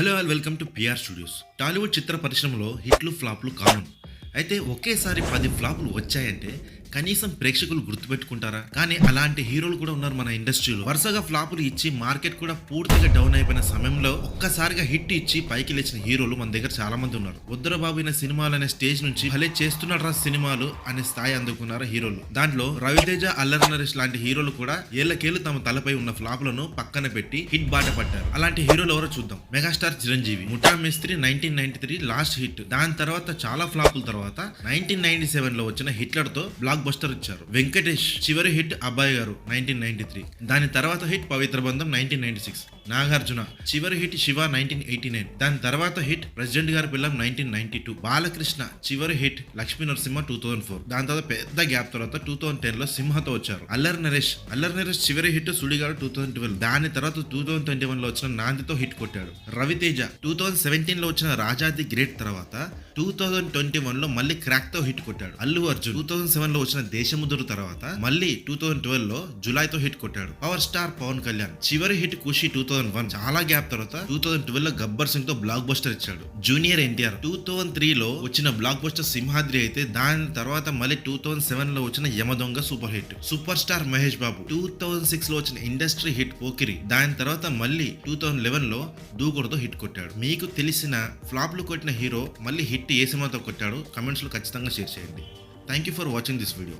Hello all welcome to PR studios. Tollywood చిత్ర పరిశ్రమలో హిట్లు ఫ్లాప్లు కామన్. అయితే ఒకేసారి 10 ఫ్లాపులు వచ్చాయంటే కనీసం ప్రేక్షకులు గుర్తుపెట్టుకుంటారా? కానీ అలాంటి హీరోలు కూడా ఉన్నారు మన ఇండస్ట్రీలో. వరుసగా ఫ్లాపులు ఇచ్చి మార్కెట్ కూడా పూర్తిగా డౌన్ అయిపోయిన సమయంలో ఒక్కసారిగా హిట్ ఇచ్చి పైకి లేచిన హీరోలు మన దగ్గర చాలా మంది ఉన్నారు. ఉద్దరబాబు అనే సినిమాలు అనే స్టేజ్ నుంచి భలే చేస్తున్నాడు రా సినిమాలు అనే స్థాయి అందుకున్నారు హీరోలు. దాంట్లో రవితేజ, అల్లరి నరేష్ లాంటి హీరోలు కూడా ఏళ్లకేళ్లు తమ తలపై ఉన్న ఫ్లాపులను పక్కన పెట్టి హిట్ బాట పట్టారు. అలాంటి హీరోలు ఎవరో చూద్దాం. మెగాస్టార్ చిరంజీవి, ముఠా మేస్త్రి 1993 లాస్ట్ హిట్. దాని తర్వాత చాలా ఫ్లాపుల తర్వాత 1997 లో వచ్చిన హిట్లర్ తో బ్లాక్ బస్టర్ ఇచ్చారు. వెంకటేష్ చివరి హిట్ అబ్బాయి గారు 1993. దాని తర్వాత హిట్ పవిత్ర బంధం 1996. నాగార్జున చివరి హిట్ శివ 1989. దాని తర్వాత హిట్ ప్రెసిడెంట్ గారి పిల్లం 1992. బాలకృష్ణ చివరి హిట్ లక్ష్మీ నరసింహ 2004. దాని తర్వాత పెద్ద గ్యాప్ తర్వాత 2010 లో సింహతో వచ్చారు. అల్లరి నరేష్ చివరి హిట్ సుడిగాడు 2012. దాని తర్వాత 2021 లో వచ్చిన నాందితో హిట్ కొట్టాడు. రవితేజ 2017 లో వచ్చిన రాజాది గ్రేట్ తర్వాత 2021 లో మళ్ళీ క్రాక్ తో హిట్ కొట్టాడు. అల్లు అర్జున్ 2007 లో వచ్చిన దేశముద్రు తర్వాత మళ్ళీ 2012 లో జులైతో హిట్ కొట్టాడు. పవర్ స్టార్ పవన్ కళ్యాణ్ చివరి హిట్ ఖుషి 2001. చాలా గ్యాప్ తర్వాత 2012 లో గబ్బర్ సింగ్ తో బ్లాక్ బస్టర్ ఇచ్చాడు. జూనియర్ ఎన్టీఆర్ 2003 లో వచ్చిన బ్లాక్ బస్టర్ సింహాద్రి అయితే దాని తర్వాత మళ్ళీ 2007 లో వచ్చిన Yamadonga super hit. Super star Mahesh Babu 2006 లో వచ్చిన ఇండస్ట్రీ హిట్ పోకిరి. దాని తర్వాత మళ్ళీ 2011 లో దూకుడుతో హిట్ కొట్టాడు. మీకు తెలిసిన ఫ్లాప్లు కొట్టిన హీరో మళ్ళీ హిట్ ఏ సినిమాతో కొట్టాడు కమెంట్స్ లో ఖచ్చితంగా షేర్ చేయండి. Thank you for watching this video.